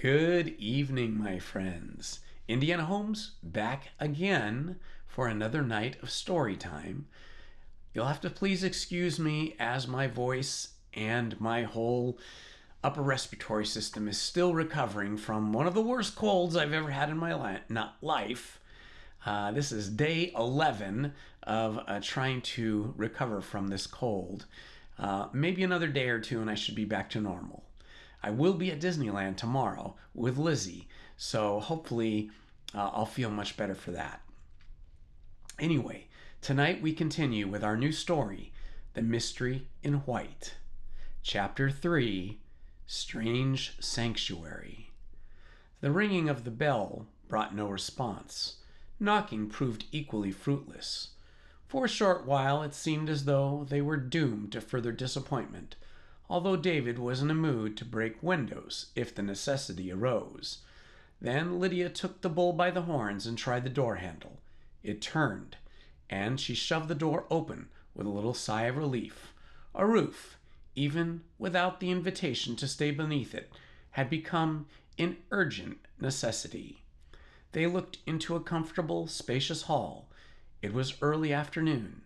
Good evening, my friends. Indiana Holmes back again for another night of story time. You'll have to please excuse me as my voice and my whole upper respiratory system is still recovering from one of the worst colds I've ever had in my life. This is day 11 of trying to recover from this cold. Maybe another day or two and I should be back to normal. I will be at Disneyland tomorrow with Lizzie, so hopefully I'll feel much better for that. Anyway, tonight we continue with our new story, The Mystery in White. Chapter 3, Strange Sanctuary. The ringing of the bell brought no response. Knocking proved equally fruitless. For a short while it seemed as though they were doomed to further disappointment, although David was in a mood to break windows if the necessity arose. Then Lydia took the bull by the horns and tried the door handle. It turned, and she shoved the door open with a little sigh of relief. A roof, even without the invitation to stay beneath it, had become an urgent necessity. They looked into a comfortable, spacious hall. It was early afternoon,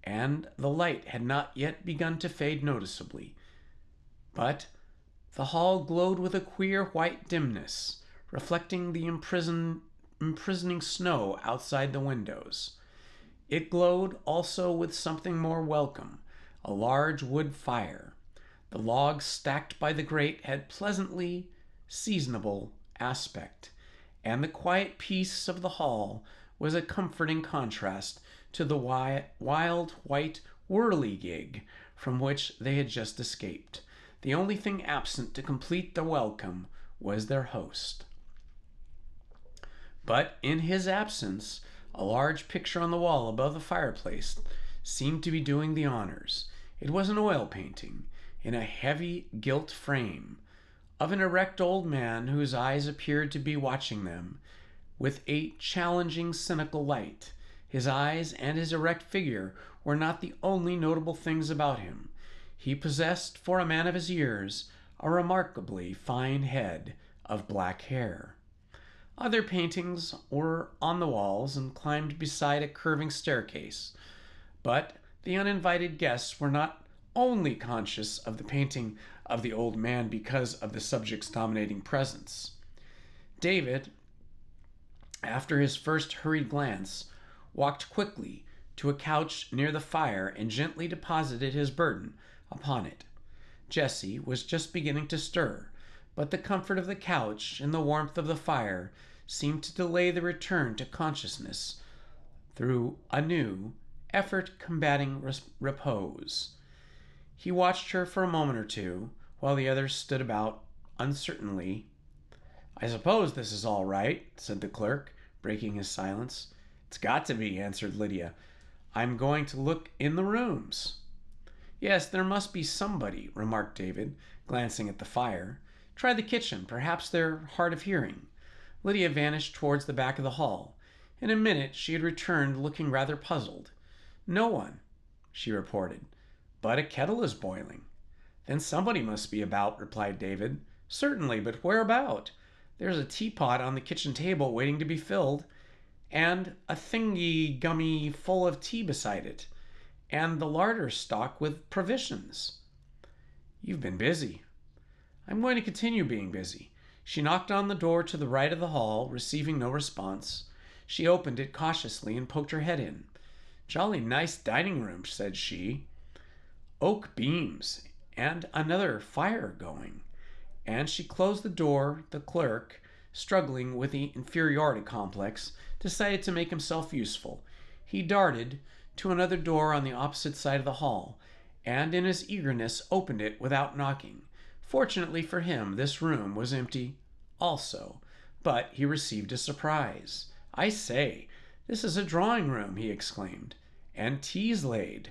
and the light had not yet begun to fade noticeably. But the hall glowed with a queer white dimness, reflecting the imprisoning snow outside the windows. It glowed also with something more welcome, a large wood fire. The logs stacked by the grate had pleasantly seasonable aspect, and the quiet peace of the hall was a comforting contrast to the wild white whirligig from which they had just escaped. The only thing absent to complete the welcome was their host. But in his absence, a large picture on the wall above the fireplace seemed to be doing the honors. It was an oil painting, in a heavy gilt frame, of an erect old man whose eyes appeared to be watching them with a challenging, cynical light. His eyes and his erect figure were not the only notable things about him. He possessed, for a man of his years, a remarkably fine head of black hair. Other paintings were on the walls and climbed beside a curving staircase, but the uninvited guests were not only conscious of the painting of the old man because of the subject's dominating presence. David, after his first hurried glance, walked quickly to a couch near the fire and gently deposited his burden upon it. Jessie was just beginning to stir, but the comfort of the couch and the warmth of the fire seemed to delay the return to consciousness through a new effort combating repose. He watched her for a moment or two, while the others stood about uncertainly. "I suppose this is all right," said the clerk, breaking his silence. "It's got to be," answered Lydia. "I'm going to look in the rooms." "Yes, there must be somebody," remarked David, glancing at the fire. "Try the kitchen. Perhaps they're hard of hearing." Lydia vanished towards the back of the hall. In a minute she had returned, looking rather puzzled. "No one," she reported, "but a kettle is boiling." "Then somebody must be about," replied David. "Certainly, but where about? There's a teapot on the kitchen table waiting to be filled, and a thingy-gummy full of tea beside it, and the larder stocked with provisions." "You've been busy." "I'm going to continue being busy." She knocked on the door to the right of the hall, receiving no response. She opened it cautiously and poked her head in. "Jolly nice dining room," said she. "Oak beams, and another fire going." And she closed the door. The clerk, struggling with the inferiority complex, decided to make himself useful. He darted to another door on the opposite side of the hall, and in his eagerness opened it without knocking. Fortunately for him, this room was empty also, but he received a surprise. "I say, this is a drawing room," he exclaimed, "and tea's laid."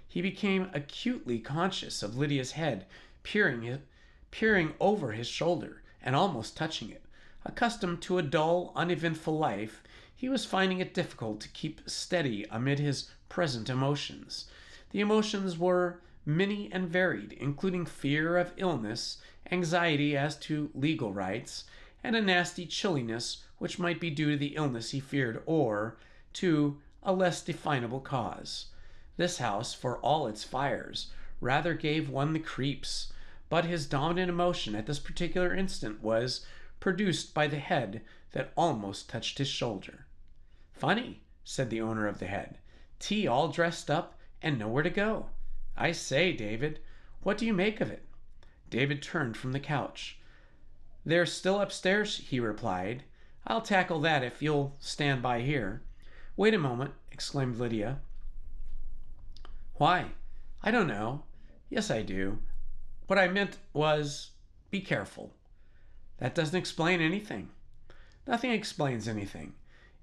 He became acutely conscious of Lydia's head peering over his shoulder and almost touching it. Accustomed to a dull, uneventful life, he was finding it difficult to keep steady amid his present emotions. The emotions were many and varied, including fear of illness, anxiety as to legal rights, and a nasty chilliness which might be due to the illness he feared or to a less definable cause. This house, for all its fires, rather gave one the creeps, but his dominant emotion at this particular instant was produced by the head that almost touched his shoulder. "Funny," said the owner of the head. "T all dressed up and nowhere to go. I say, David, what do you make of it?" David turned from the couch. "They're still upstairs," he replied. "I'll tackle that if you'll stand by here." "Wait a moment," exclaimed Lydia. "Why?" "I don't know." "Yes, I do. What I meant was, be careful." "That doesn't explain anything." "Nothing explains anything.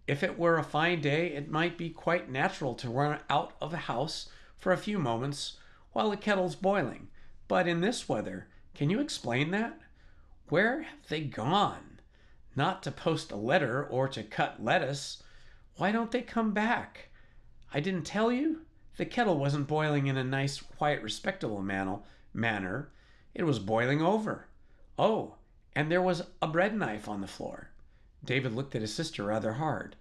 If it were a fine day, it might be quite natural to run out of the house for a few moments while the kettle's boiling. But in this weather, can you explain that? Where have they gone? Not to post a letter or to cut lettuce. Why don't they come back? I didn't tell you? The kettle wasn't boiling in a nice, quiet, respectable manner. It was boiling over. Oh, and there was a bread knife on the floor." David looked at his sister rather hard.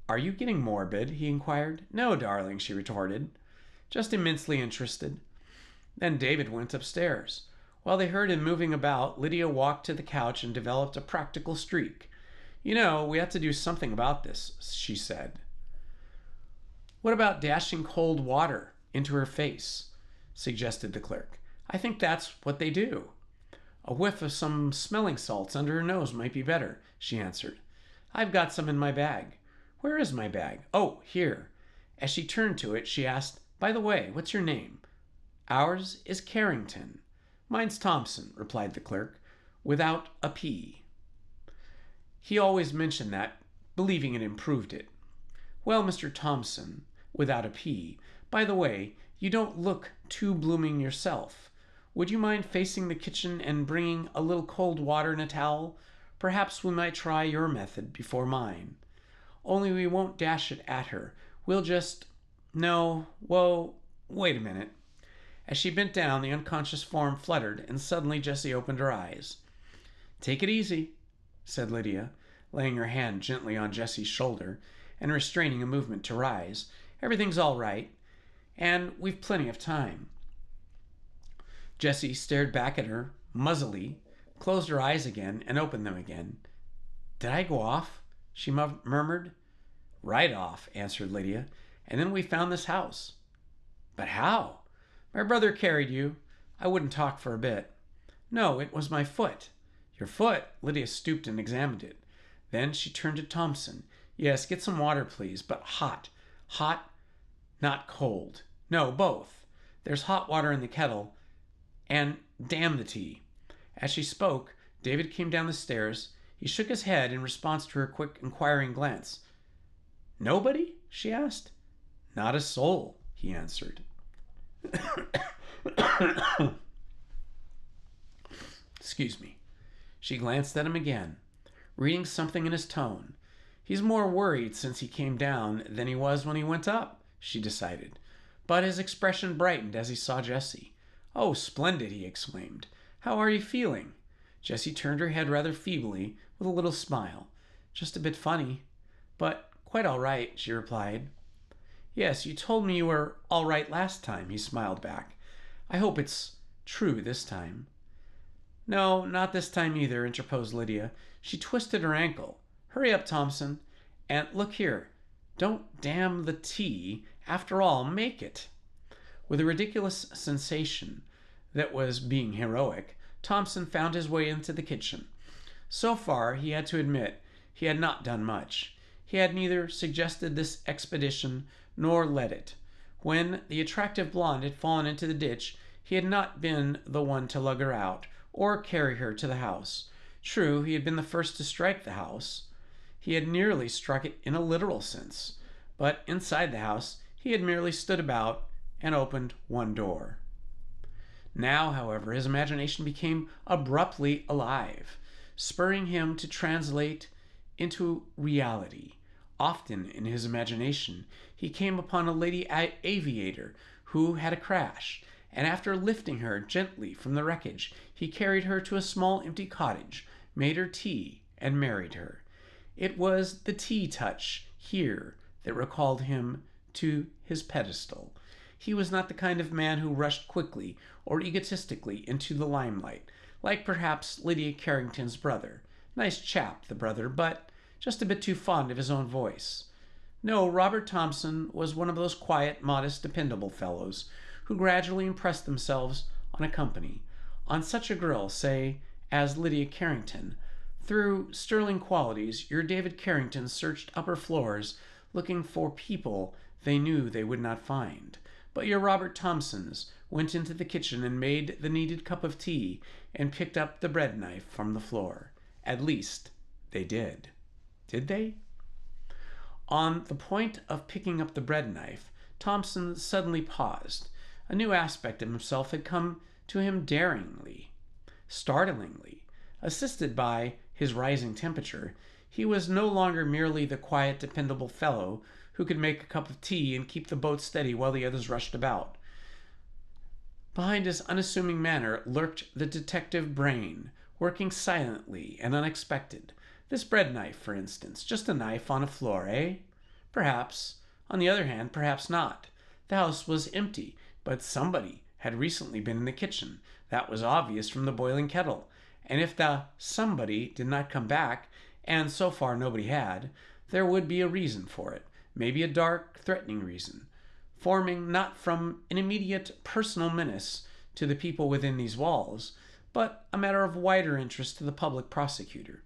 "Are you getting morbid?" he inquired. "No, darling," she retorted. "Just immensely interested." Then David went upstairs. While they heard him moving about, Lydia walked to the couch and developed a practical streak. "You know, we ought to do something about this," she said. "What about dashing cold water into her face?" suggested the clerk. "I think that's what they do." "A whiff of some smelling salts under her nose might be better," she answered. "I've got some in my bag." "Where is my bag?" "Oh, here." As she turned to it, she asked, "By the way, what's your name?" "Ours is Carrington." "Mine's Thompson," replied the clerk, "without a P." He always mentioned that, believing it improved it. "Well, Mr. Thompson, without a P, by the way, you don't look too blooming yourself. Would you mind facing the kitchen and bringing a little cold water and a towel? Perhaps we might try your method before mine. Only we won't dash it at her. We'll just... No, whoa, wait a minute." As she bent down, the unconscious form fluttered, and suddenly Jessie opened her eyes. "Take it easy," said Lydia, laying her hand gently on Jessie's shoulder and restraining a movement to rise. "Everything's all right, and we've plenty of time." Jessie stared back at her, muzzily, closed her eyes again, and opened them again. "Did I go off?" she murmured. "Right off," answered Lydia. "And then we found this house." "But how?" "My brother carried you. I wouldn't talk for a bit." "No, it was my foot." "Your foot?" Lydia stooped and examined it. Then she turned to Thompson. "Yes, get some water, please, but hot. Hot, not cold. No, both. There's hot water in the kettle, and damn the tea." As she spoke, David came down the stairs. He shook his head in response to her quick, inquiring glance. "Nobody?" she asked. "Not a soul," he answered. Excuse me. She glanced at him again, reading something in his tone. "He's more worried since he came down than he was when he went up," she decided. But his expression brightened as he saw Jessie. "Oh, splendid!" he exclaimed. "How are you feeling?" Jessie turned her head rather feebly, with a little smile. "Just a bit funny, but quite all right," she replied. "Yes, you told me you were all right last time," he smiled back. "I hope it's true this time." "No, not this time either," interposed Lydia. She twisted her ankle. "Hurry up, Thompson. And look here, don't damn the tea. After all, make it." With a ridiculous sensation that was being heroic, Thompson found his way into the kitchen. So far, he had to admit, he had not done much. He had neither suggested this expedition nor led it. When the attractive blonde had fallen into the ditch, he had not been the one to lug her out or carry her to the house. True, he had been the first to strike the house. He had nearly struck it in a literal sense. But inside the house, he had merely stood about and opened one door. Now, however, his imagination became abruptly alive, spurring him to translate into reality. Often in his imagination, he came upon a lady aviator who had a crash, and after lifting her gently from the wreckage, he carried her to a small empty cottage, made her tea, and married her. It was the tea touch here that recalled him to his pedestal. He was not the kind of man who rushed quickly or egotistically into the limelight, like perhaps Lydia Carrington's brother. Nice chap, the brother, but just a bit too fond of his own voice. No, Robert Thomson was one of those quiet, modest, dependable fellows who gradually impressed themselves on a company, on such a girl, say, as Lydia Carrington. Through sterling qualities, your David Carrington searched upper floors looking for people they knew they would not find. But your Robert Thomsons went into the kitchen and made the needed cup of tea and picked up the bread knife from the floor. At least, they did. Did they? On the point of picking up the bread knife, Thomson suddenly paused. A new aspect of himself had come to him daringly, startlingly. Assisted by his rising temperature, he was no longer merely the quiet, dependable fellow who could make a cup of tea and keep the boat steady while the others rushed about. Behind his unassuming manner lurked the detective brain, working silently and unexpected. This bread knife, for instance, just a knife on a floor, eh? Perhaps. On the other hand, perhaps not. The house was empty, but somebody had recently been in the kitchen. That was obvious from the boiling kettle. And if the somebody did not come back, and so far nobody had, there would be a reason for it. Maybe a dark, threatening reason, forming not from an immediate personal menace to the people within these walls, but a matter of wider interest to the public prosecutor.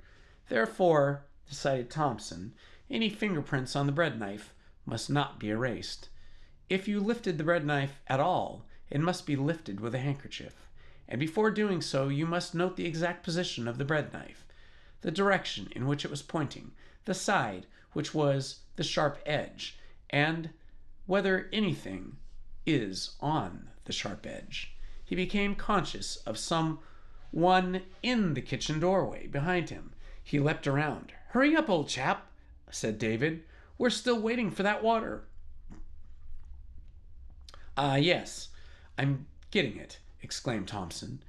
Therefore, decided Thomson, any fingerprints on the bread knife must not be erased. If you lifted the bread knife at all, it must be lifted with a handkerchief. And before doing so, you must note the exact position of the bread knife, the direction in which it was pointing, the side which was the sharp edge, and whether anything is on the sharp edge. He became conscious of some one in the kitchen doorway behind him. He leapt around. "Hurry up, old chap," said David. "We're still waiting for that water." Yes, I'm getting it," exclaimed Thomson,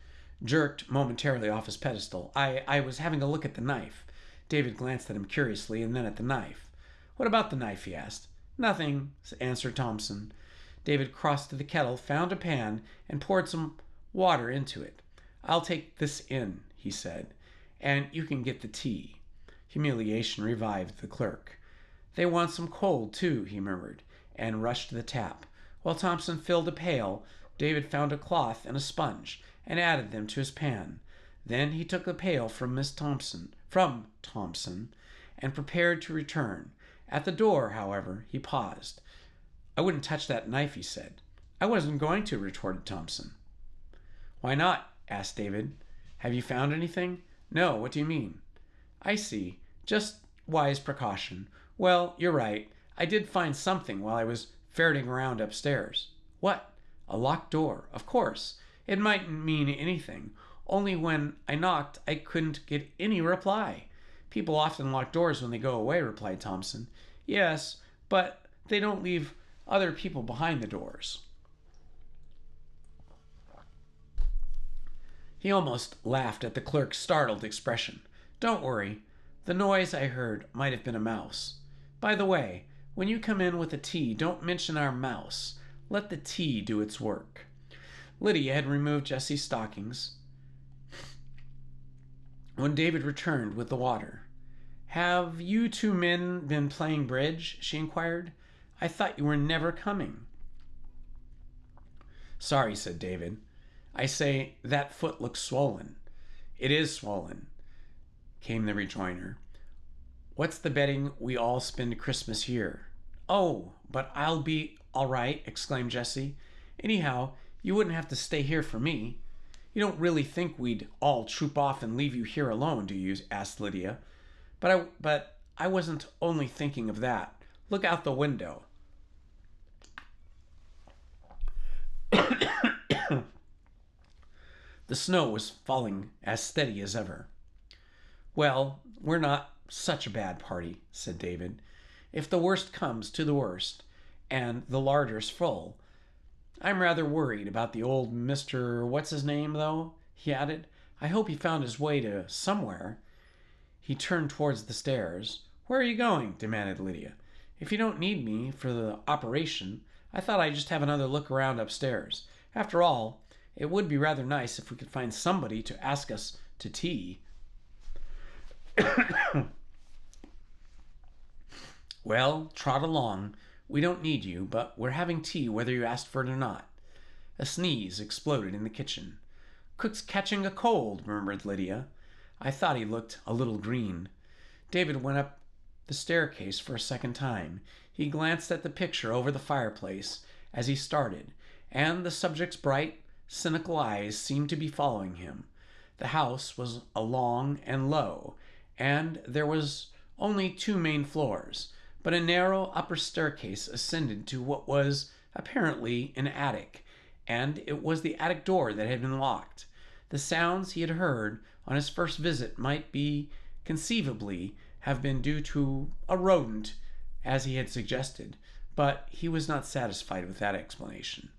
jerked momentarily off his pedestal. I was having a look at the knife." David glanced at him curiously and then at the knife. "What about the knife?" he asked. "Nothing," answered Thomson. David crossed to the kettle, found a pan, and poured some water into it. "I'll take this in," he said, "and you can get the tea." Humiliation revived the clerk. "They want some cold, too," he murmured, and rushed to the tap. While Thomson filled a pail, David found a cloth and a sponge, and added them to his pan. Then he took the pail from Thomson, and prepared to return. At the door, however, he paused. "I wouldn't touch that knife," he said. "I wasn't going to," retorted Thomson. "Why not?" asked David. "Have you found anything?" "No, what do you mean?" "I see. Just wise precaution. Well, you're right. I did find something while I was ferreting around upstairs." "What?" "A locked door. Of course. It mightn't mean anything. Only when I knocked, I couldn't get any reply." "People often lock doors when they go away," replied Thomson. "Yes, but they don't leave other people behind the doors." He almost laughed at the clerk's startled expression. "Don't worry. The noise I heard might have been a mouse. By the way, when you come in with the tea, don't mention our mouse. Let the tea do its work." Lydia had removed Jessie's stockings when David returned with the water. "Have you two men been playing bridge?" she inquired. "I thought you were never coming." "Sorry," said David. "I say, that foot looks swollen." "It is swollen," came the rejoinder. "What's the betting we all spend Christmas here?" "Oh, but I'll be all right," exclaimed Jessie. "Anyhow, you wouldn't have to stay here for me." "You don't really think we'd all troop off and leave you here alone, do you?" asked Lydia. But I wasn't only thinking of that. Look out the window." The snow was falling as steady as ever. "Well, we're not such a bad party," said David. "If the worst comes to the worst, and the larder's full, I'm rather worried about the old Mr. What's his name, though, he added. I hope he found his way to somewhere. He turned towards the stairs. Where are you going? Demanded Lydia. If you don't need me for the operation, I thought I'd just have another look around upstairs. After all, it would be rather nice if we could find somebody to ask us to tea. Well, trot along. We don't need you, but we're having tea whether you asked for it or not. A sneeze exploded in the kitchen. Cook's catching a cold, murmured Lydia. I thought he looked a little green. David went up the staircase for a second time. He glanced at the picture over the fireplace as he started, and the subject's bright, cynical eyes seemed to be following him. The house was long and low, and there was only 2 main floors, but a narrow upper staircase ascended to what was apparently an attic, and it was the attic door that had been locked. The sounds he had heard on his first visit might be conceivably have been due to a rodent, as he had suggested, but he was not satisfied with that explanation.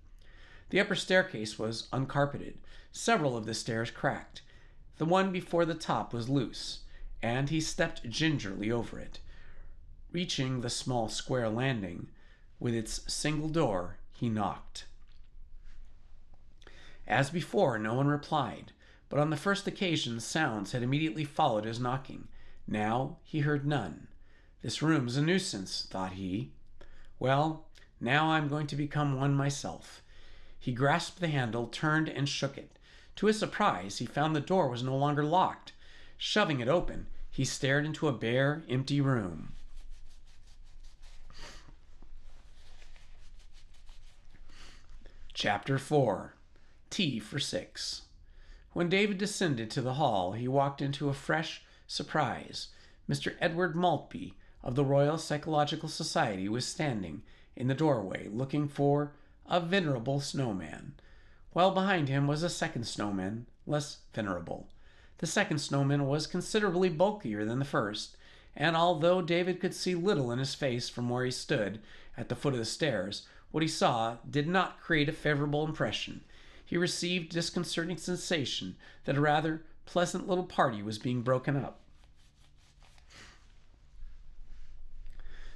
The upper staircase was uncarpeted. Several of the stairs cracked. The one before the top was loose, and he stepped gingerly over it. Reaching the small square landing with its single door, he knocked. As before, no one replied, but on the first occasion sounds had immediately followed his knocking. Now he heard none. This room's a nuisance, thought he. Well, now I'm going to become one myself. He grasped the handle, turned, and shook it. To his surprise, he found the door was no longer locked. Shoving it open, he stared into a bare, empty room. Chapter 4. Tea for 6. When David descended to the hall, he walked into a fresh surprise. Mr. Edward Maltby of the Royal Psychological Society was standing in the doorway looking for a venerable snowman, while behind him was a second snowman, less venerable. The second snowman was considerably bulkier than the first, and although David could see little in his face from where he stood at the foot of the stairs, what he saw did not create a favorable impression. He received a disconcerting sensation that a rather pleasant little party was being broken up.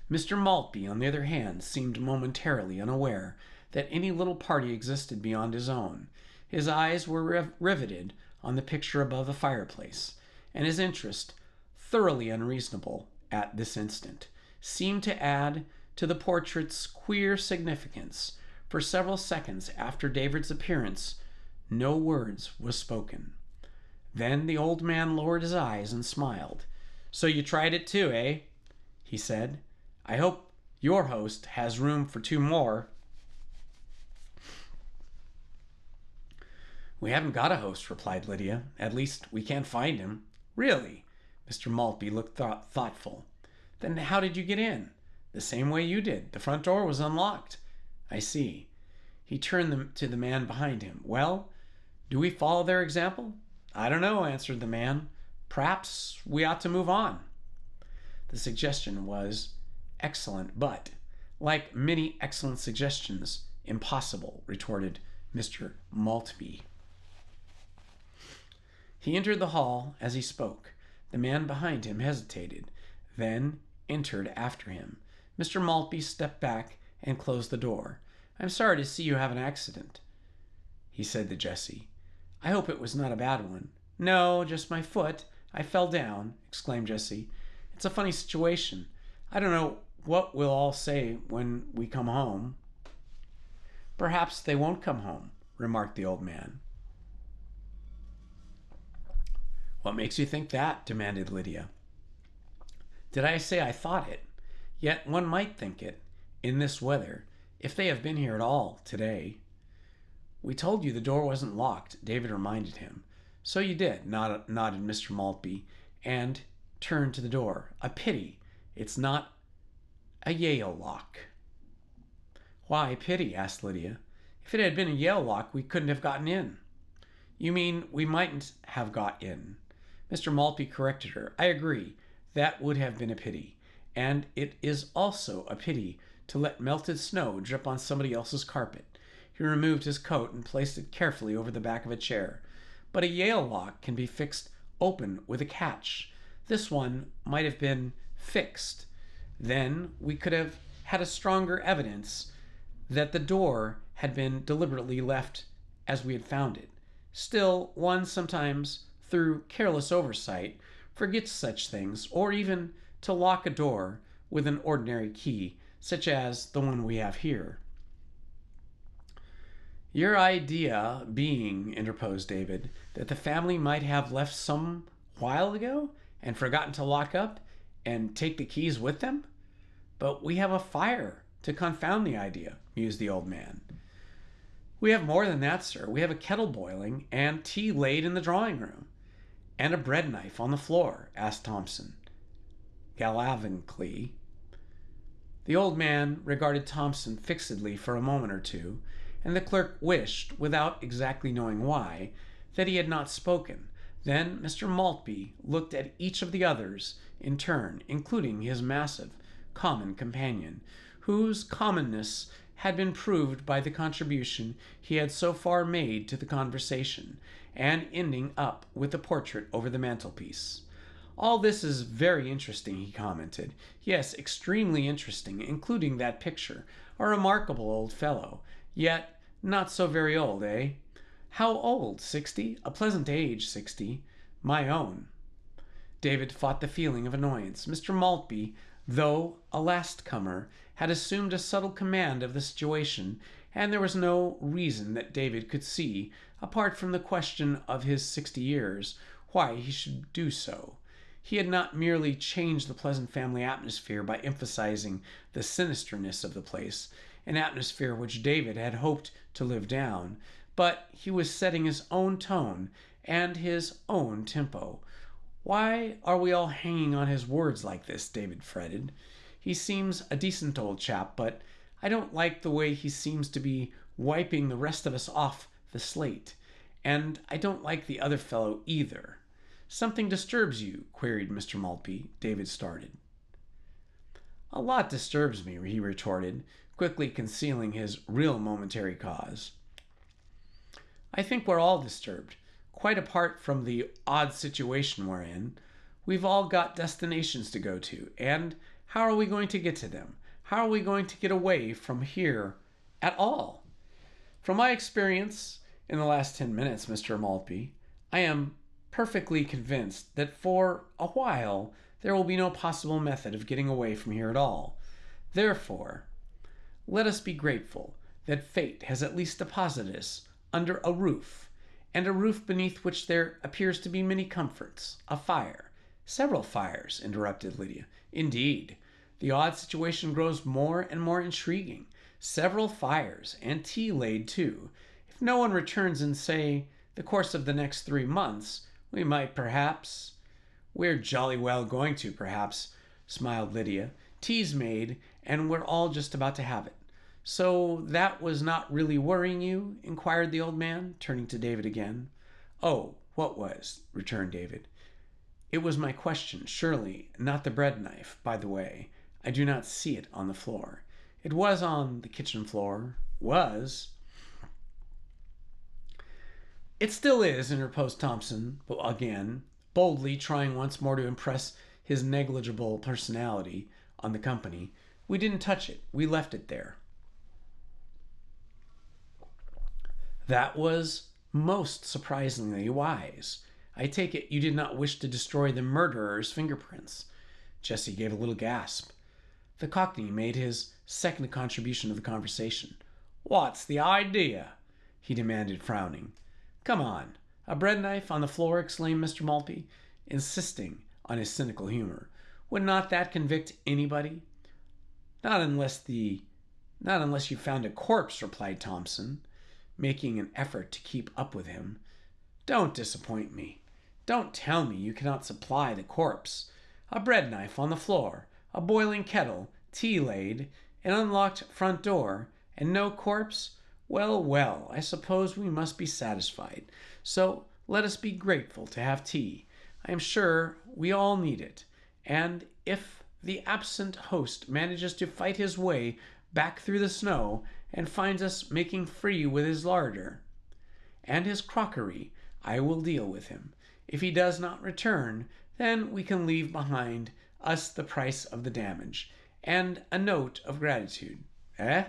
Mr. Maltby, on the other hand, seemed momentarily unaware that any little party existed beyond his own. His eyes were riveted on the picture above the fireplace, and his interest, thoroughly unreasonable at this instant, seemed to add to the portrait's queer significance. For several seconds after David's appearance, no words was spoken. Then the old man lowered his eyes and smiled. "So you tried it too, eh?" he said. "I hope your host has room for 2 more. "We haven't got a host," replied Lydia. "At least, we can't find him." "Really?" Mr. Maltby looked thoughtful. "Then how did you get in?" "The same way you did. The front door was unlocked." "I see." He turned to the man behind him. "Well, do we follow their example?" "I don't know," answered the man. "Perhaps we ought to move on." The suggestion was excellent, but, like many excellent suggestions, impossible, retorted Mr. Maltby. He entered the hall as he spoke. The man behind him hesitated, then entered after him. Mr. Maltby stepped back and closed the door. "I'm sorry to see you have an accident," he said to Jessie. "I hope it was not a bad one." "No, just my foot. I fell down," exclaimed Jessie. "It's a funny situation. I don't know what we'll all say when we come home." "Perhaps they won't come home," remarked the old man. "What makes you think that?" demanded Lydia. "Did I say I thought it? Yet one might think it, in this weather, if they have been here at all today." "We told you the door wasn't locked," David reminded him. "So you did," nodded Mr. Maltby, and turned to the door. "A pity it's not a Yale lock." "Why pity?" asked Lydia. "If it had been a Yale lock, we couldn't have gotten in." "You mean we mightn't have got in." Mr. Maltby corrected her. "I agree. That would have been a pity. And it is also a pity to let melted snow drip on somebody else's carpet." He removed his coat and placed it carefully over the back of a chair. But a Yale lock can be fixed open with a catch. This one might have been fixed. Then we could have had a stronger evidence that the door had been deliberately left as we had found it. Still, one sometimes, through careless oversight, forgets such things, or even to lock a door with an ordinary key, such as the one we have here. Your idea being, interposed David, that the family might have left some while ago and forgotten to lock up and take the keys with them? But we have a fire to confound the idea, mused the old man. We have more than that, sir. We have a kettle boiling and tea laid in the drawing room. And a bread knife on the floor, asked Thompson, gallivantically. The old man regarded Thompson fixedly for a moment or two, and the clerk wished, without exactly knowing why, that he had not spoken. Then Mr. Maltby looked at each of the others in turn, including his massive common companion, whose commonness had been proved by the contribution he had so far made to the conversation, and ending up with the portrait over the mantelpiece. All this is very interesting, he commented. Yes, extremely interesting, including that picture. A remarkable old fellow. Yet not so very old, eh? How old? 60? A pleasant age, 60. My own. David fought the feeling of annoyance. Mr. Maltby, though a last-comer, had assumed a subtle command of the situation, and there was no reason that David could see, apart from the question of his 60 years, why he should do so. He had not merely changed the pleasant family atmosphere by emphasizing the sinisterness of the place, an atmosphere which David had hoped to live down, but he was setting his own tone and his own tempo. Why are we all hanging on his words like this? David fretted. He seems a decent old chap, but I don't like the way he seems to be wiping the rest of us off the slate. And I don't like the other fellow either. Something disturbs you? Queried Mr. Maltby. David started. A lot disturbs me, he retorted, quickly concealing his real momentary cause. I think we're all disturbed. Quite apart from the odd situation we're in, we've all got destinations to go to, and how are we going to get to them? How are we going to get away from here at all? From my experience in the last 10 minutes, Mr. Maltby, I am perfectly convinced that for a while there will be no possible method of getting away from here at all. Therefore, let us be grateful that fate has at least deposited us under a roof, and a roof beneath which there appears to be many comforts. A fire. Several fires, interrupted Lydia. Indeed, the odd situation grows more and more intriguing. Several fires, and tea laid too. If no one returns in, say, the course of the next 3 months, we might perhaps... We're jolly well going to, perhaps, smiled Lydia. Tea's made, and we're all just about to have it. So that was not really worrying you? Inquired the old man, turning to David again. Oh, what was? Returned David. It was my question, surely, not the bread knife. By the way, I do not see it on the floor. It was on the kitchen floor. Was. It still is, interposed Thompson, again, boldly trying once more to impress his negligible personality on the company. We didn't touch it. We left it there. That was most surprisingly wise. I take it you did not wish to destroy the murderer's fingerprints. Jessie gave a little gasp. The Cockney made his second contribution to the conversation. What's the idea? He demanded, frowning. Come on. A bread knife on the floor, exclaimed Mr. Maltby, insisting on his cynical humor. Would not that convict anybody? Not unless you found a corpse, replied Thompson, making an effort to keep up with him. Don't disappoint me. Don't tell me you cannot supply the corpse. A bread knife on the floor, a boiling kettle, tea laid, an unlocked front door, and no corpse? Well, well, I suppose we must be satisfied. So let us be grateful to have tea. I am sure we all need it. And if the absent host manages to fight his way back through the snow and finds us making free with his larder and his crockery, I will deal with him. If he does not return, then we can leave behind us the price of the damage and a note of gratitude. Eh?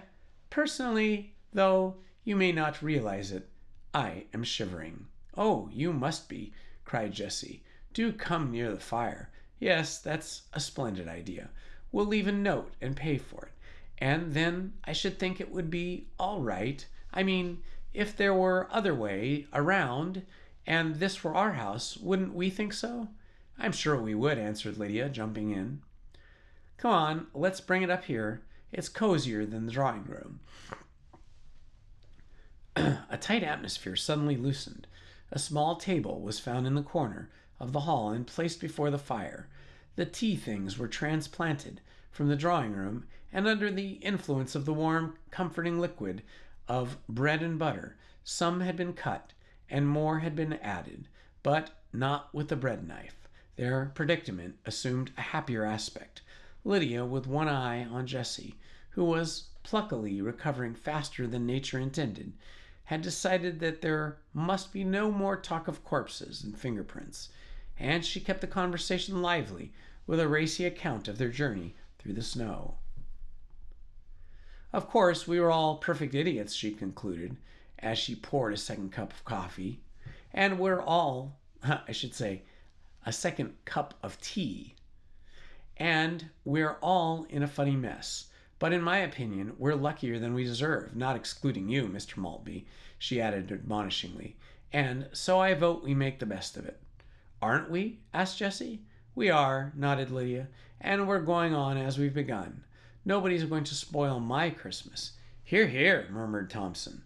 Personally, though you may not realize it, I am shivering. Oh, you must be, cried Jessie. Do come near the fire. Yes, that's a splendid idea. We'll leave a note and pay for it. And then I should think it would be all right. I mean, if there were other way around and this were our house, wouldn't we think so? I'm sure we would, answered Lydia, jumping in. Come on, let's bring it up here. It's cozier than the drawing room. A tight atmosphere suddenly loosened. A small table was found in the corner of the hall and placed before the fire. The tea things were transplanted from the drawing room, and under the influence of the warm, comforting liquid of bread and butter, some had been cut, and more had been added, but not with the bread knife. Their predicament assumed a happier aspect. Lydia, with one eye on Jessie, who was pluckily recovering faster than nature intended, had decided that there must be no more talk of corpses and fingerprints, and she kept the conversation lively with a racy account of their journey through the snow. Of course, we were all perfect idiots, she concluded, as she poured a second cup of coffee, and we're all, I should say, a second cup of tea, and we're all in a funny mess. But in my opinion, we're luckier than we deserve, not excluding you, Mr. Maltby, she added admonishingly. And so I vote we make the best of it. Aren't we? Asked Jessie. We are, nodded Lydia, and we're going on as we've begun. Nobody's going to spoil my Christmas. Hear, hear, murmured Thompson,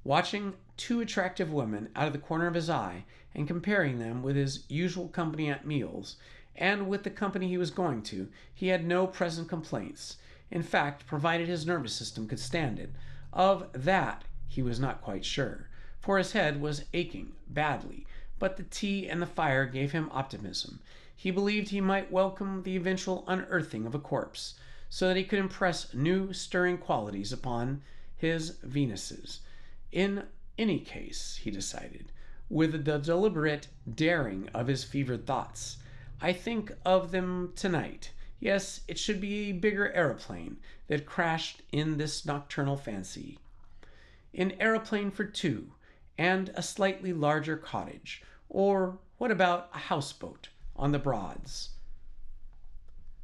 watching two attractive women out of the corner of his eye and comparing them with his usual company at meals, and with the company he was going to. He had no present complaints. In fact, provided his nervous system could stand it. Of that he was not quite sure, for his head was aching badly, but the tea and the fire gave him optimism. He believed he might welcome the eventual unearthing of a corpse, so that he could impress new stirring qualities upon his Venuses. In any case, he decided, with the deliberate daring of his fevered thoughts, I think of them tonight. Yes, it should be a bigger aeroplane that crashed in this nocturnal fancy. An aeroplane for two, and a slightly larger cottage. Or what about a houseboat on the Broads?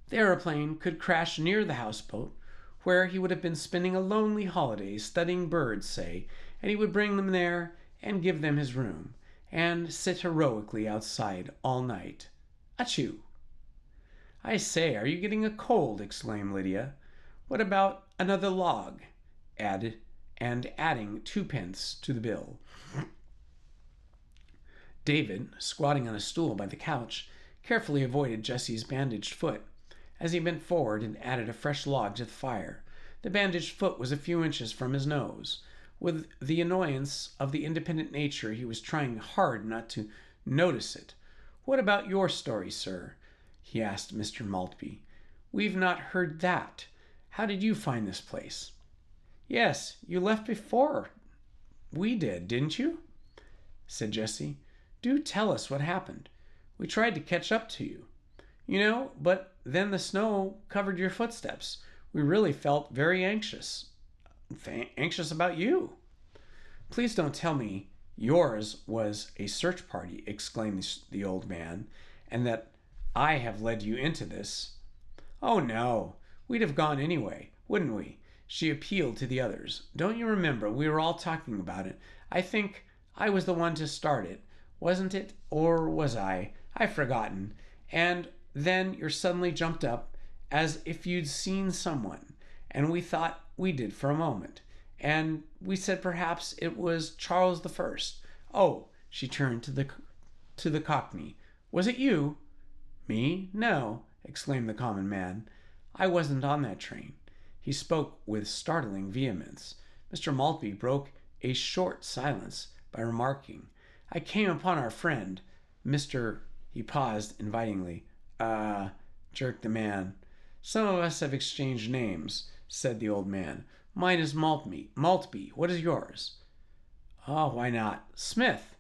The aeroplane could crash near the houseboat, where he would have been spending a lonely holiday studying birds, say, and he would bring them there and give them his room, and sit heroically outside all night. Achoo! I say, are you getting a cold? Exclaimed Lydia. What about another log? Adding 2p to the bill. David, squatting on a stool by the couch, carefully avoided Jessie's bandaged foot as he bent forward and added a fresh log to the fire. The bandaged foot was a few inches from his nose. With the annoyance of the independent nature, he was trying hard not to notice it. What about your story, sir? He asked Mr. Maltby. We've not heard that. How did you find this place? Yes, you left before we did, didn't you? Said Jessie. Do tell us what happened. We tried to catch up to you. You know, but then the snow covered your footsteps. We really felt very anxious. Anxious about you. Please don't tell me yours was a search party, exclaimed the old man, and that I have led you into this. Oh, no. We'd have gone anyway, wouldn't we? She appealed to the others. Don't you remember? We were all talking about it. I think I was the one to start it. Wasn't it? Or was I? I've forgotten. And then you suddenly jumped up as if you'd seen someone. And we thought we did for a moment. And we said perhaps it was Charles I. Oh, she turned to the Cockney. Was it you? Me? No, exclaimed the common man. I wasn't on that train. He spoke with startling vehemence. Mr. Maltby broke a short silence by remarking, I came upon our friend, Mr. He paused invitingly. Jerked the man. Some of us have exchanged names, said the old man. Mine is Maltby. Maltby. What is yours? Oh, why not? Smith.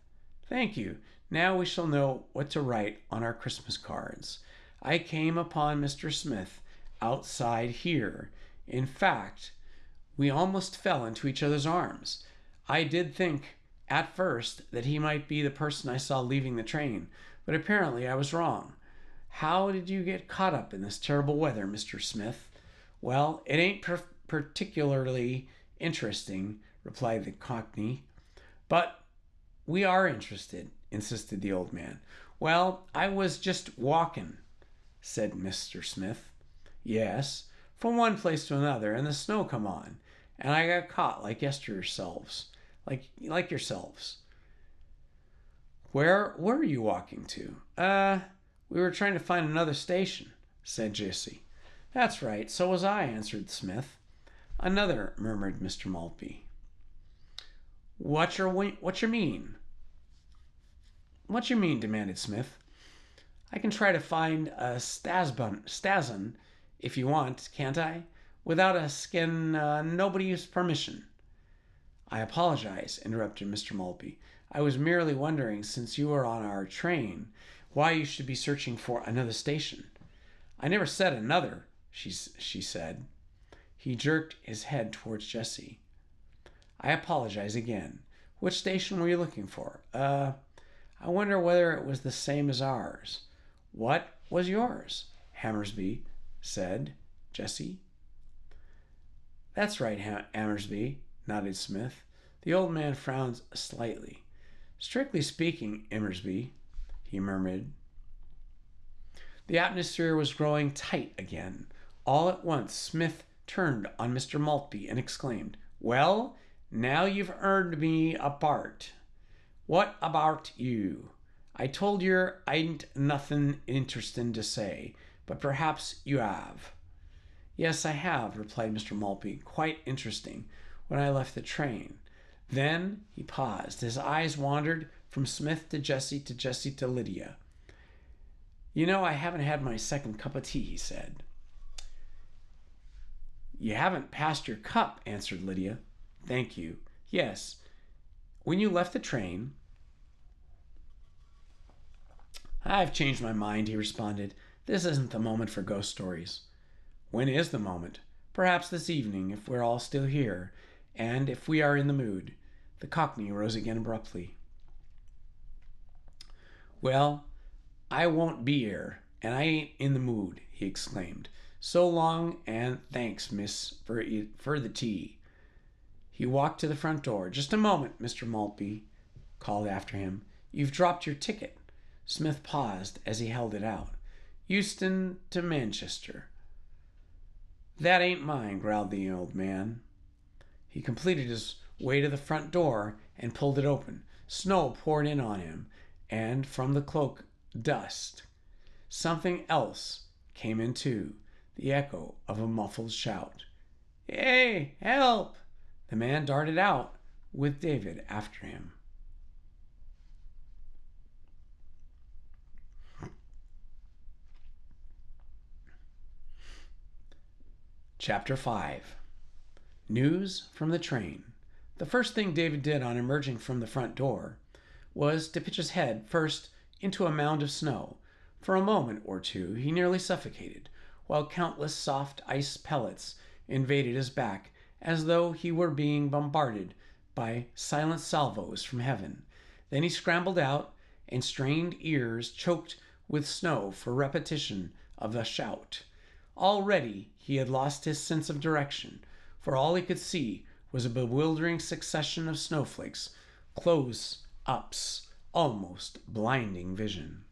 Thank you. Now we shall know what to write on our Christmas cards. I came upon Mr. Smith outside here. In fact, we almost fell into each other's arms. I did think at first that he might be the person I saw leaving the train, but apparently I was wrong. How did you get caught up in this terrible weather, Mr. Smith? Well, it ain't particularly interesting, replied the Cockney. But we are interested, insisted the old man. Well, I was just walking, said Mr. Smith. Yes, from one place to another, and the snow come on, and I got caught like yourselves. Like yourselves. Where were you walking to? We were trying to find another station, said Jessie. That's right, so was I, answered Smith. Another, murmured Mr. Maltby. What's your mean? What you mean? Demanded Smith. I can try to find a Stazen if you want, can't I? Without asking nobody's permission. I apologize, interrupted Mr. Maltby. I was merely wondering, since you are on our train, why you should be searching for another station. I never said another, she said. He jerked his head towards Jessie. I apologize again. Which station were you looking for? I wonder whether it was the same as ours. What was yours? Hammersby said. Jessie? That's right, Hammersby, nodded Smith. The old man frowned slightly. Strictly speaking, Immersby, he murmured. The atmosphere was growing tight again. All at once, Smith turned on Mr. Maltby and exclaimed, Well, now you've earned me a part. What about you? I told yer I ain't nothing interesting to say, but perhaps you have. Yes, I have, replied Mr. Maltby. Quite interesting, when I left the train. Then he paused. His eyes wandered from Smith to Jessie to Lydia. You know, I haven't had my second cup of tea, he said. You haven't passed your cup, answered Lydia. Thank you. Yes. When you left the train... I've changed my mind, he responded. This isn't the moment for ghost stories. When is the moment? Perhaps this evening, if we're all still here, and if we are in the mood. The Cockney rose again abruptly. Well, I won't be here, and I ain't in the mood, he exclaimed. So long, and thanks, miss, for the tea. He walked to the front door. Just a moment, Mr. Maltby called after him. You've dropped your ticket. Smith paused as he held it out. Euston to Manchester. That ain't mine, growled the old man. He completed his way to the front door and pulled it open. Snow poured in on him, and from the cloak, dust. Something else came in too, the echo of a muffled shout. Hey, help! The man darted out, with David after him. Chapter 5. News from the train. The first thing David did on emerging from the front door was to pitch his head first into a mound of snow. For a moment or two he nearly suffocated, while countless soft ice pellets invaded his back as though he were being bombarded by silent salvos from heaven. Then he scrambled out, and strained ears choked with snow for repetition of the shout. Already he had lost his sense of direction, for all he could see was a bewildering succession of snowflakes, close-ups, almost blinding vision.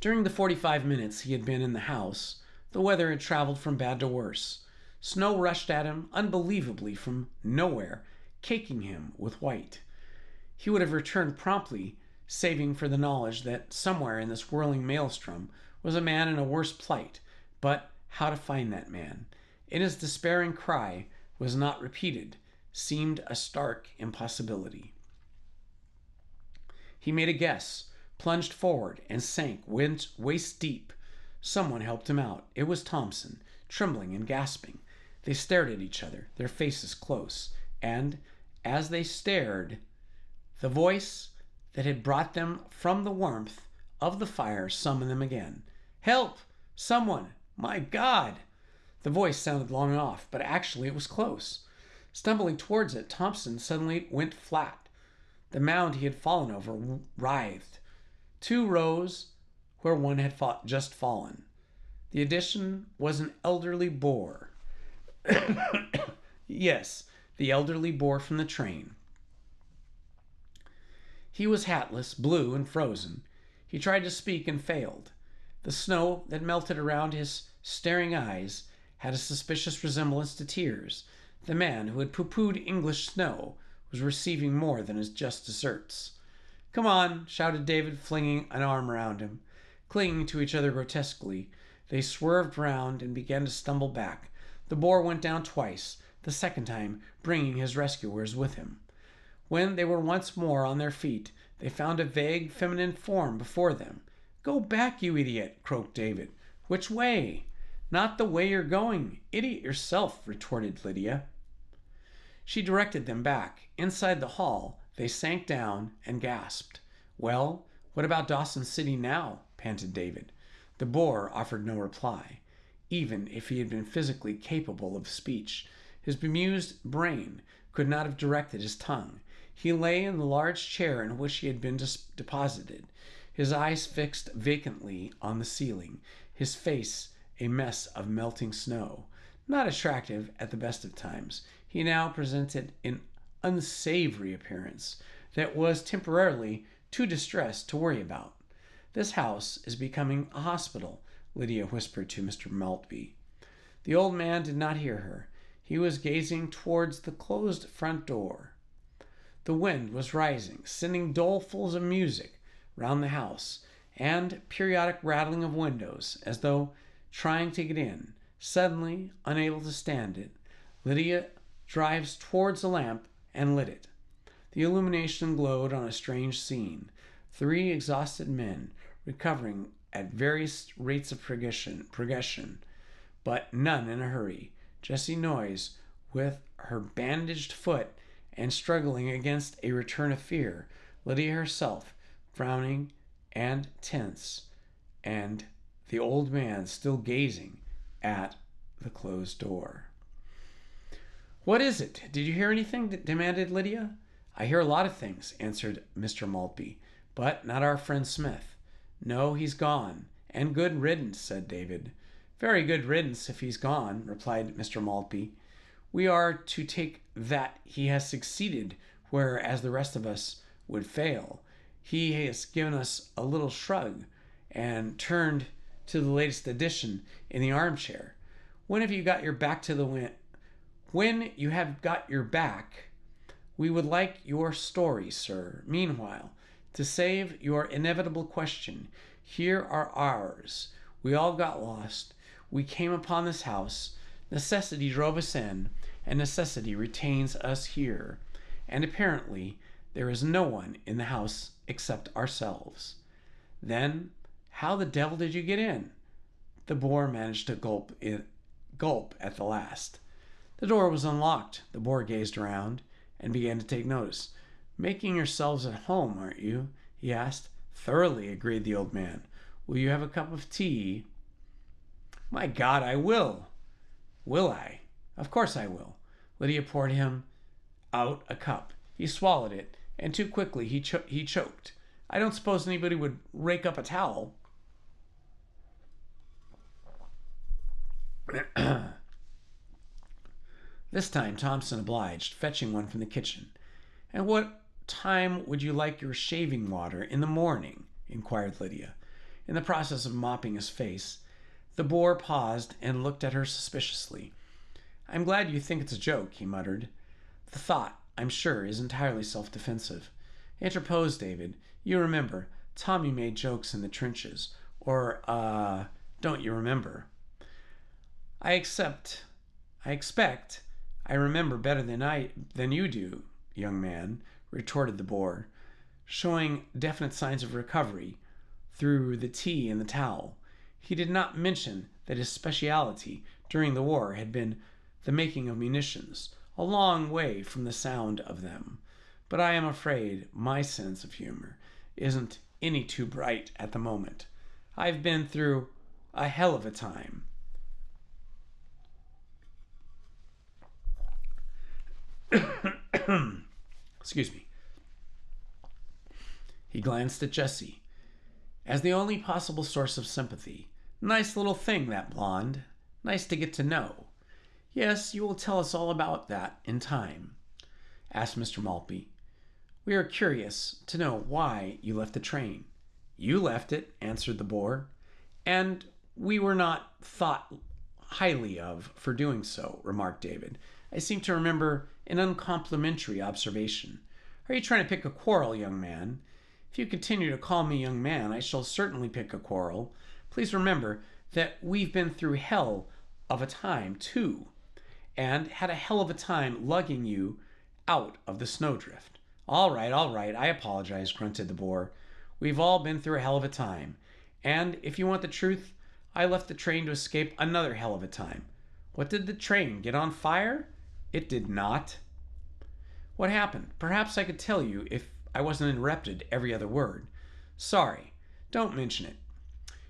During the 45 minutes he had been in the house, the weather had traveled from bad to worse. Snow rushed at him unbelievably from nowhere, caking him with white. He would have returned promptly, saving for the knowledge that somewhere in this whirling maelstrom was a man in a worse plight, but how to find that man? And his despairing cry was not repeated, seemed a stark impossibility. He made a guess, plunged forward, and sank waist deep. Someone helped him out. It was Thompson. trembling and gasping. They stared at each other, their faces close, and as they stared, the voice that had brought them from the warmth of the fire summoned them again. "Help! Someone! My God!" The voice sounded long off, but actually it was close. Stumbling towards it, Thompson suddenly went flat. The mound he had fallen over writhed. Two rose where one had just fallen. The addition was an elderly boar. Yes, the elderly boar from the train. He was hatless, blue, and frozen. He tried to speak and failed. The snow that melted around his staring eyes had a suspicious resemblance to tears. The man who had pooh-poohed English snow was receiving more than his just deserts. "Come on," shouted David, flinging an arm around him. Clinging to each other grotesquely, they swerved round and began to stumble back. The boar went down twice, the second time bringing his rescuers with him. When they were once more on their feet, they found a vague feminine form before them. "Go back, you idiot," croaked David. "Which way?" "Not the way you're going. Idiot yourself," retorted Lydia. She directed them back. Inside the hall, they sank down and gasped. "Well, what about Dawson City now?" panted David. The boar offered no reply. Even if he had been physically capable of speech, his bemused brain could not have directed his tongue. He lay in the large chair in which he had been deposited, his eyes fixed vacantly on the ceiling, his face a mess of melting snow. Not attractive at the best of times, he now presented an unsavory appearance that was temporarily too distressed to worry about. "This house is becoming a hospital," Lydia whispered to Mr. Maltby. The old man did not hear her. He was gazing towards the closed front door. The wind was rising, sending dolefuls of music round the house, and periodic rattling of windows, as though trying to get in. Suddenly, unable to stand it, Lydia drives towards the lamp and lit it. The illumination glowed on a strange scene. 3 exhausted men, recovering at various rates of progression, but none in a hurry. Jessie Noyes, with her bandaged foot and struggling against a return of fear. Lydia herself, frowning and tense, and the old man still gazing at the closed door. "What is it? Did you hear anything?" demanded Lydia. "I hear a lot of things," answered Mr. Maltby, "but not our friend Smith." "No, he's gone, and good riddance," said David. "Very good riddance if he's gone," replied Mr. Maltby. "We are to take that he has succeeded, whereas the rest of us would fail." He has given us a little shrug and turned to the latest edition in the armchair. When have you got your back to the wind? When you have got your back, we would like your story, sir. Meanwhile, to save your inevitable question, here are ours. We all got lost. We came upon this house. Necessity drove us in, and necessity retains us here. And apparently, there is no one in the house except ourselves. Then, how the devil did you get in? The boar managed to gulp at the last. The door was unlocked. The boar gazed around and began to take notice. "Making yourselves at home, aren't you?" he asked. "Thoroughly," agreed the old man. "Will you have a cup of tea?" "My God, I will." "Will I?" "Of course I will." Lydia poured him out a cup. He swallowed it, and too quickly he choked. "I don't suppose anybody would rake up a towel." This time Thompson obliged, fetching one from the kitchen. "And what time would you like your shaving water? In the morning?" inquired Lydia. In the process of mopping his face, the boar paused and looked at her suspiciously. "I'm glad you think it's a joke," he muttered. "The thought, I'm sure, is entirely self-defensive." Interposed David. "You remember, Tommy made jokes in the trenches. Or, don't you remember?" I expect I remember better than you do, young man," retorted the boar, showing definite signs of recovery through the tea and the towel. He did not mention that his speciality during the war had been the making of munitions, a long way from the sound of them. But I am afraid my sense of humor isn't any too bright at the moment. I've been through a hell of a time. Excuse me. He glanced at Jessie as the only possible source of sympathy. Nice little thing, that blonde. Nice to get to know. Yes, you will tell us all about that in time, asked Mr. Maltby. We are curious to know why you left the train. You left it, answered the Boer, and we were not thought highly of for doing so, remarked David. I seem to remember an uncomplimentary observation. Are you trying to pick a quarrel, young man? If you continue to call me young man, I shall certainly pick a quarrel. Please remember that we've been through hell of a time, too, and had a hell of a time lugging you out of the snowdrift. All right, I apologize, grunted the Boer. We've all been through a hell of a time, and if you want the truth, I left the train to escape another hell of a time. What did the train get on fire? It did not. What happened? Perhaps I could tell you if I wasn't interrupted every other word. Sorry, don't mention it.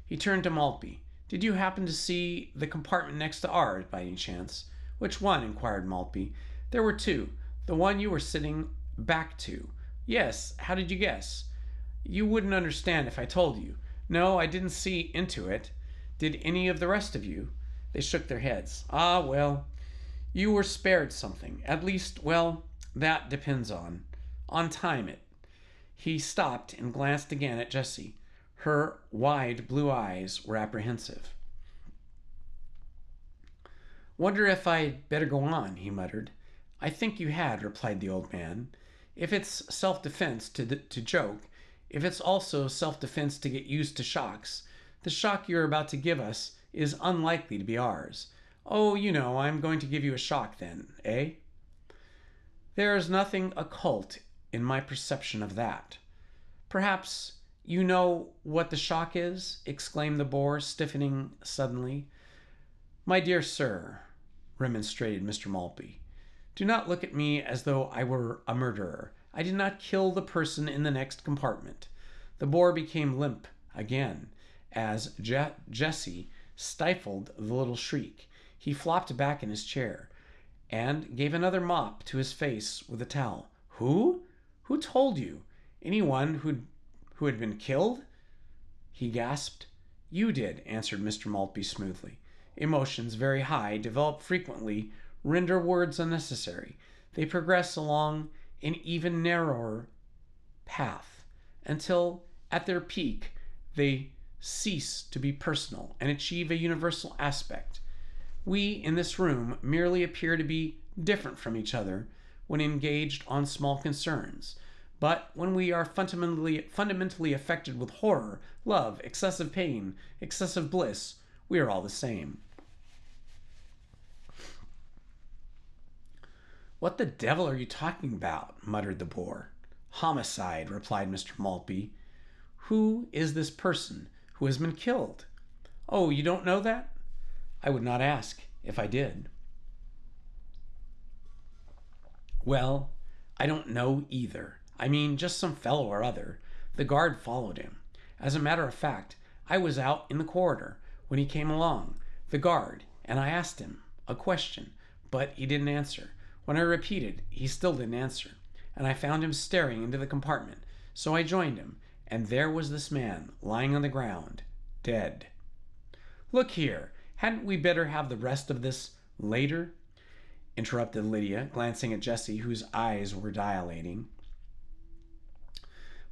He turned to Maltby. Did you happen to see the compartment next to ours, by any chance? Which one? Inquired Maltby. There were two. The one you were sitting back to. Yes, how did you guess? You wouldn't understand if I told you. No, I didn't see into it. Did any of the rest of you? They shook their heads. Ah, well, you were spared something. At least, well, that depends on time it. He stopped and glanced again at Jessie. Her wide blue eyes were apprehensive. Wonder if I'd better go on, he muttered. I think you had, replied the old man. If it's self-defense to joke, if it's also self-defense to get used to shocks, the shock you're about to give us is unlikely to be ours. Oh, you know, I'm going to give you a shock then, eh? There is nothing occult in my perception of that. Perhaps you know what the shock is? Exclaimed the Boer, stiffening suddenly. My dear sir, remonstrated Mr. Maltby, do not look at me as though I were a murderer. I did not kill the person in the next compartment. The Boer became limp again as Jessie stifled the little shriek. He flopped back in his chair and gave another mop to his face with a towel. Who? Who told you? Anyone who had been killed? He gasped. You did, answered Mr. Maltby smoothly. Emotions very high, develop frequently, render words unnecessary. They progress along an even narrower path until, at their peak, they cease to be personal and achieve a universal aspect. We in this room merely appear to be different from each other when engaged on small concerns, but when we are fundamentally affected with horror, love, excessive pain, excessive bliss, we are all the same. What the devil are you talking about? Muttered the Boer. Homicide, replied Mr. Maltby. Who is this person who has been killed? Oh, you don't know that? I would not ask if I did. Well, I don't know either. I mean, just some fellow or other. The guard followed him. As a matter of fact, I was out in the corridor when he came along, the guard, and I asked him a question, but he didn't answer. When I repeated, he still didn't answer, and I found him staring into the compartment, so I joined him, and there was this man lying on the ground, dead. Look here, hadn't we better have the rest of this later? Interrupted Lydia, glancing at Jessie, whose eyes were dilating.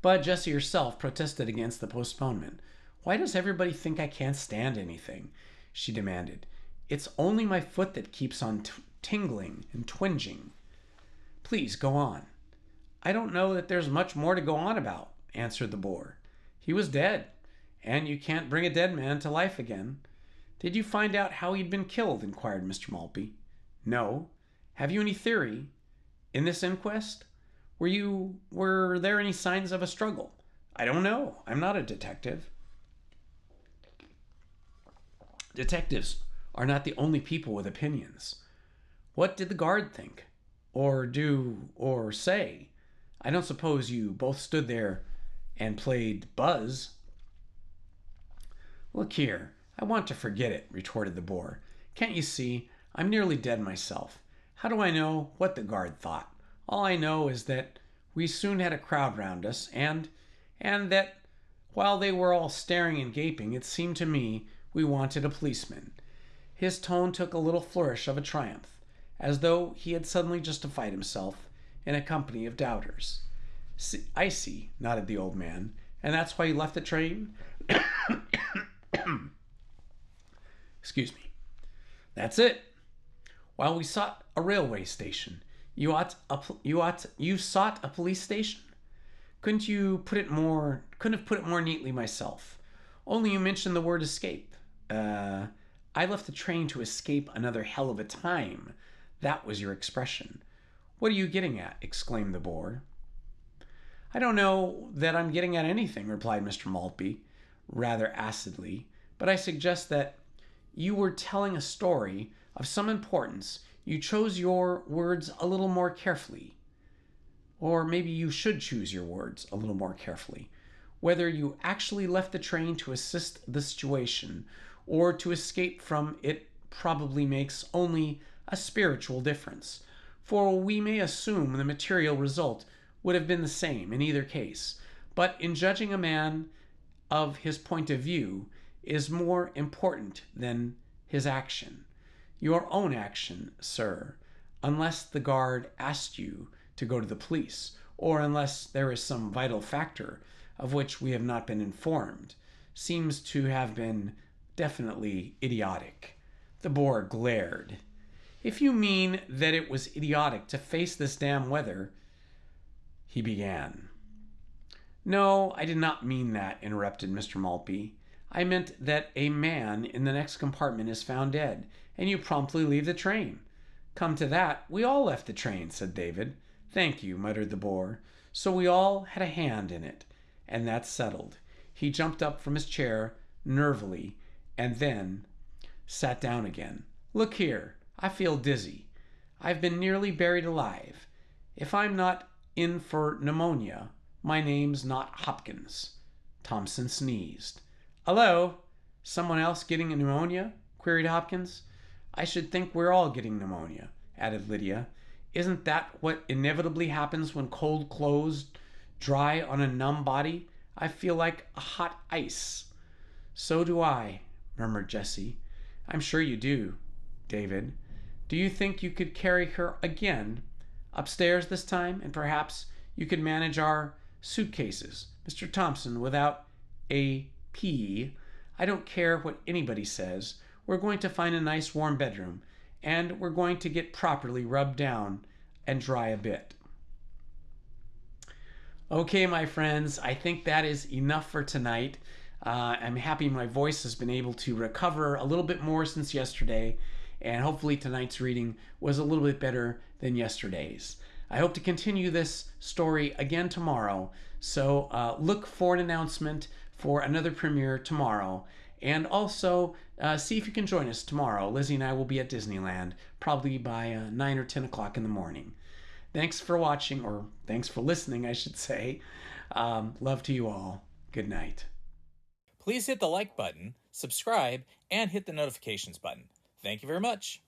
But Jessie herself protested against the postponement. Why does everybody think I can't stand anything? She demanded. It's only my foot that keeps on tingling and twinging. Please go on. I don't know that there's much more to go on about, answered the Boer. He was dead, and you can't bring a dead man to life again. Did you find out how he'd been killed? Inquired Mr. Maltby. No. Have you any theory? In this inquest? Were there any signs of a struggle? I don't know. I'm not a detective. Detectives are not the only people with opinions. What did the guard think? Or do, or say? I don't suppose you both stood there and played Buzz. Look here, I want to forget it, retorted the boar. Can't you see? I'm nearly dead myself. How do I know what the guard thought? All I know is that we soon had a crowd round us, and that while they were all staring and gaping, it seemed to me we wanted a policeman. His tone took a little flourish of a triumph, as though he had suddenly justified himself in a company of doubters. I see, nodded the old man, and that's why you left the train? Excuse me. That's it. While we sought a railway station, you sought a police station? Couldn't have put it more neatly myself. Only you mentioned the word escape. I left the train to escape another hell of a time. That was your expression. What are you getting at? Exclaimed the boar. I don't know that I'm getting at anything, replied Mr. Maltby, rather acidly, but I suggest that you were telling a story of some importance. You chose your words a little more carefully. Or maybe you should choose your words a little more carefully. Whether you actually left the train to assist the situation or to escape from it probably makes only a spiritual difference, for we may assume the material result would have been the same in either case. But in judging a man of his point of view is more important than his action. Your own action, sir, unless the guard asked you to go to the police, or unless there is some vital factor of which we have not been informed, seems to have been definitely idiotic. The boar glared. If you mean that it was idiotic to face this damn weather, he began. No, I did not mean that, interrupted Mr. Maltby. I meant that a man in the next compartment is found dead, and you promptly leave the train. Come to that, we all left the train, said David. Thank you, muttered the boar. So we all had a hand in it, and that's settled. He jumped up from his chair nervily, and then sat down again. Look here, I feel dizzy. I've been nearly buried alive. If I'm not in for pneumonia, my name's not Hopkins. Thompson sneezed. Hello? Someone else getting pneumonia? Queried Hopkins. I should think we're all getting pneumonia, added Lydia. Isn't that what inevitably happens when cold clothes dry on a numb body? I feel like a hot ice. So do I, murmured Jessie. I'm sure you do, David. Do you think you could carry her again upstairs this time, and perhaps you could manage our suitcases, Mr. Thompson, without a P? I don't care what anybody says. We're going to find a nice warm bedroom, and we're going to get properly rubbed down and dry a bit. Okay, my friends, I think that is enough for tonight. I'm happy my voice has been able to recover a little bit more since yesterday, and hopefully tonight's reading was a little bit better than yesterday's. I hope to continue this story again tomorrow, so look for an announcement for another premiere tomorrow. And also, see if you can join us tomorrow. Lizzie and I will be at Disneyland, probably by 9 or 10 o'clock in the morning. Thanks for watching, or thanks for listening, I should say. Love to you all. Good night. Please hit the like button, subscribe, and hit the notifications button. Thank you very much.